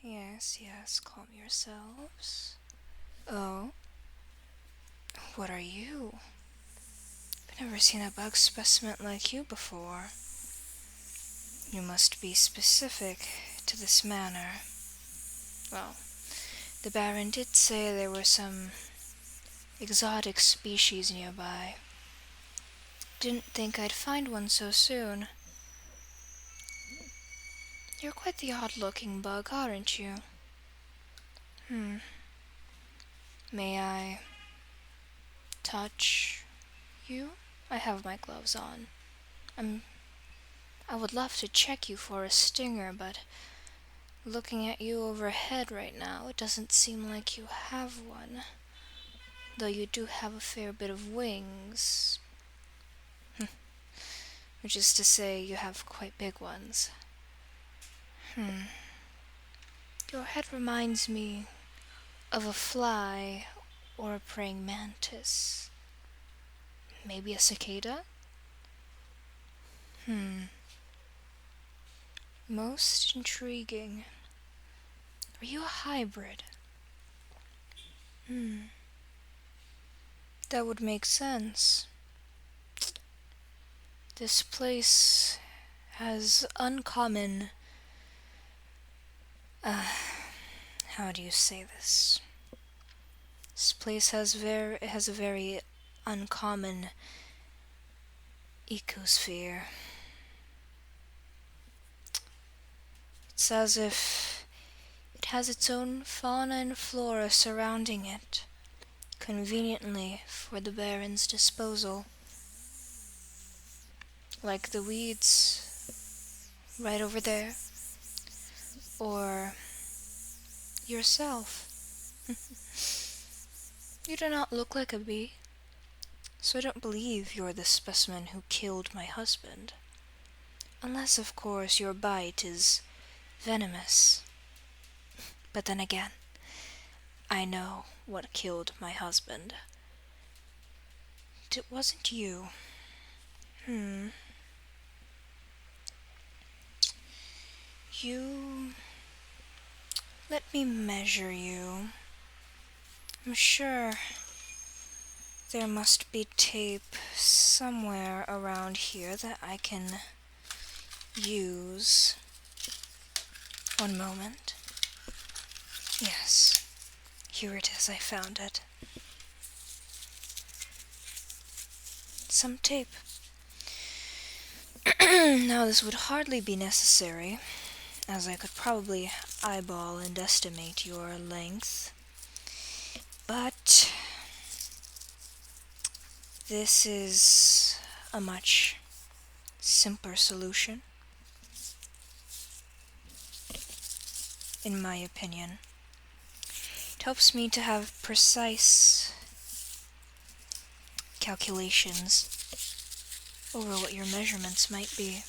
Yes, yes, calm yourselves. Oh, what are you? I've never seen a bug specimen like you before. You must be specific to this manor. Well, the Baron did say there were some exotic species nearby. Didn't think I'd find one so soon. You're quite the odd-looking bug, aren't you? May I touch you? I have my gloves on. I would love to check you for a stinger, but looking at you overhead right now, it doesn't seem like you have one. Though you do have a fair bit of wings. Which is to say, you have quite big ones. Your head reminds me of a fly or a praying mantis. Maybe a cicada? Most intriguing. Are you a hybrid? That would make sense. This place has uncommon... how do you say this? This place has a very uncommon ecosphere. It's as if it has its own fauna and flora surrounding it, conveniently for the Baron's disposal. Like the weeds right over there, or yourself. You do not look like a bee, so I don't believe you're the specimen who killed my husband. Unless, of course, your bite is venomous. But then again, I know what killed my husband. It wasn't you. You... Let me measure you. I'm sure there must be tape somewhere around here that I can use. One moment. Yes, here it is, I found it. Some tape. Now this would hardly be necessary, as I could probably eyeball and estimate your length. But this is a much simpler solution, in my opinion. It helps me to have precise calculations over what your measurements might be.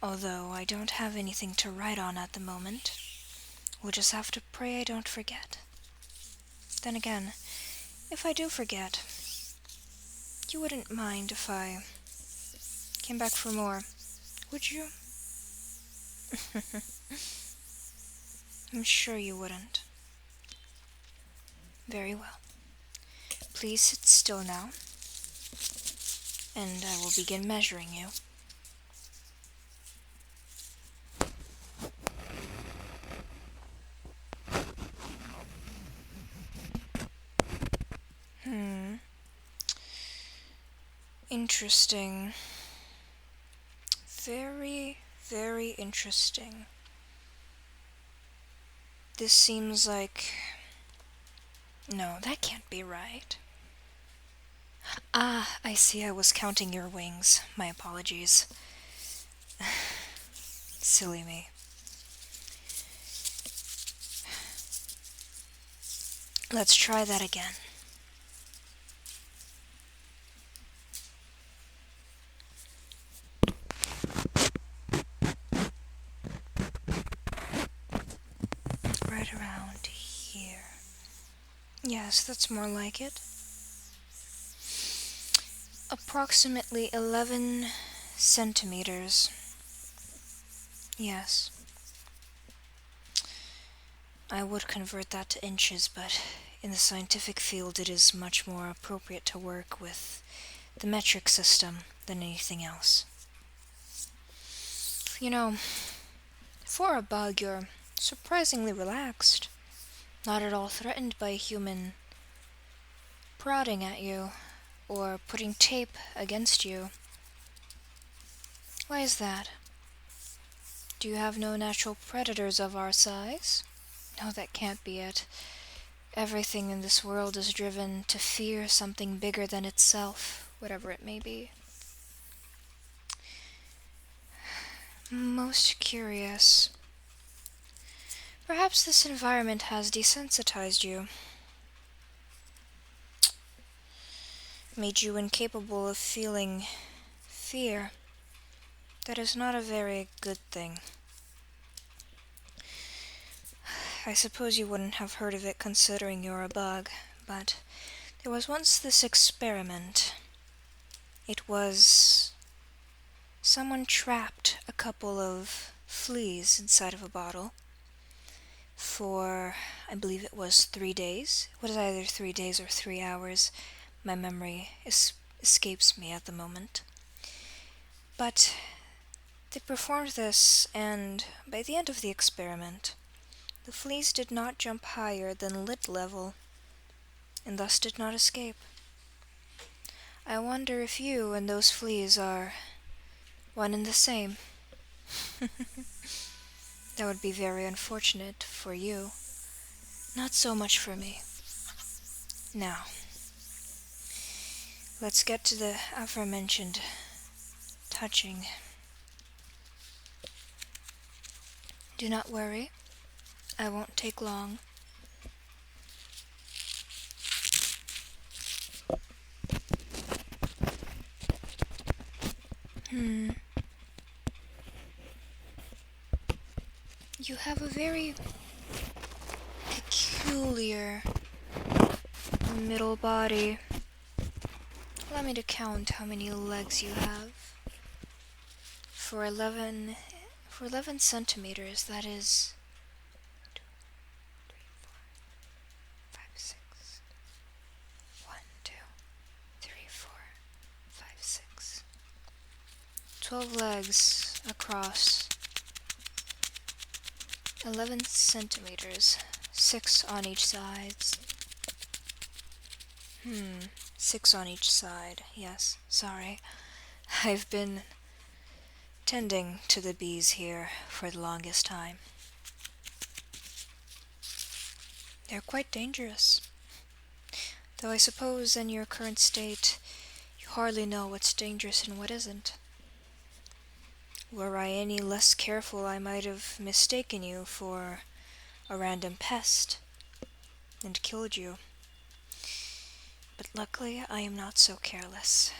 Although I don't have anything to write on at the moment, we'll just have to pray I don't forget. Then again, if I do forget, you wouldn't mind if I came back for more, would you? I'm sure you wouldn't. Very well. Please sit still now, and I will begin measuring you. Interesting. Very, very interesting. This seems like... No, that can't be right. Ah, I see, I was counting your wings. My apologies. Silly me. Let's try that again. Right around here. Yes, that's more like it. Approximately 11 centimeters. Yes. I would convert that to inches, but in the scientific field it is much more appropriate to work with the metric system than anything else. You know, for a bug, you're surprisingly relaxed, not at all threatened by a human prodding at you or putting tape against you. Why is that? Do you have no natural predators of our size? No, that can't be it. Everything in this world is driven to fear something bigger than itself, whatever it may be. Most curious. Perhaps this environment has desensitized you, made you incapable of feeling fear. That is not a very good thing. I suppose you wouldn't have heard of it considering you're a bug, but there was once this experiment. It was someone trapped a couple of fleas inside of a bottle for, I believe it was 3 days. It was either 3 days or 3 hours. My memory escapes me at the moment. But they performed this, and by the end of the experiment, the fleas did not jump higher than lid level, and thus did not escape. I wonder if you and those fleas are one and the same. That would be very unfortunate for you. Not so much for me. Now, let's get to the aforementioned touching. Do not worry. I won't take long. You have a very peculiar middle body. Allow me to count how many legs you have. For 11 centimeters, that is 2, 3, 4, 5, 6. 1, 2, 3, 4, 5, 6. 12 legs across. 11 centimeters. 6 on each side. 6 on each side. Yes, sorry. I've been tending to the bees here for the longest time. They're quite dangerous. Though I suppose in your current state, you hardly know what's dangerous and what isn't. Were I any less careful, I might have mistaken you for a random pest and killed you. But luckily, I am not so careless.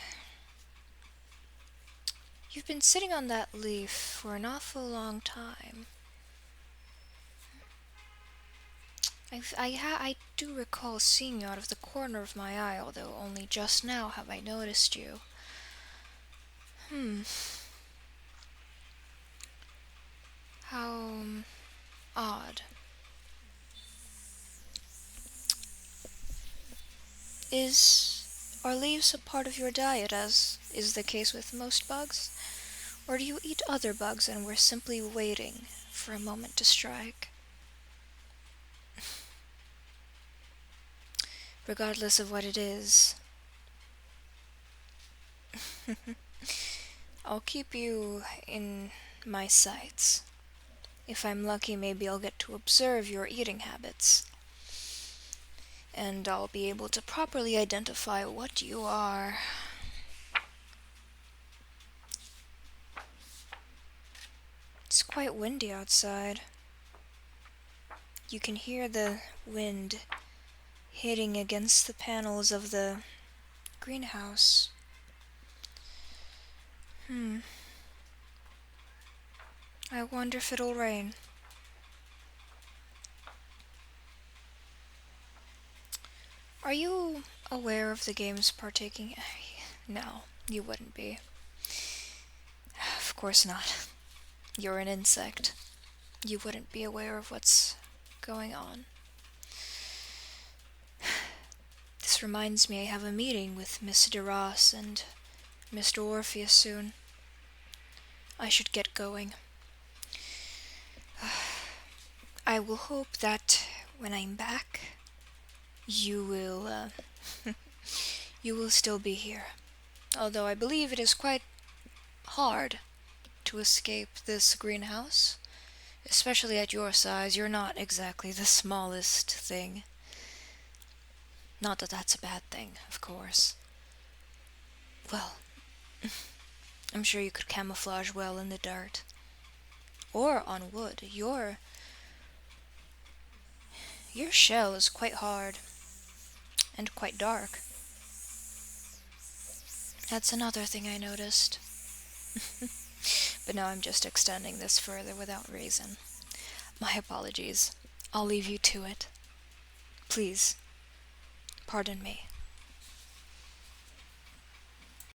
You've been sitting on that leaf for an awful long time. I do recall seeing you out of the corner of my eye, although only just now have I noticed you. How odd. Are leaves a part of your diet, as is the case with most bugs? Or do you eat other bugs and we're simply waiting for a moment to strike? Regardless of what it is, I'll keep you in my sights. If I'm lucky, maybe I'll get to observe your eating habits. And I'll be able to properly identify what you are. It's quite windy outside. You can hear the wind hitting against the panels of the greenhouse. I wonder if it'll rain. Are you aware of the games partaking? No, you wouldn't be. Of course not. You're an insect. You wouldn't be aware of what's going on. This reminds me I have a meeting with Miss DeRoss and Mr. Orpheus soon. I should get going. I will hope that when I'm back, you will, you will still be here. Although I believe it is quite hard to escape this greenhouse. Especially at your size, you're not exactly the smallest thing. Not that that's a bad thing, of course. Well, I'm sure you could camouflage well in the dirt. Or on wood. Your shell is quite hard. And quite dark. That's another thing I noticed. But now I'm just extending this further without reason. My apologies. I'll leave you to it. Please, pardon me.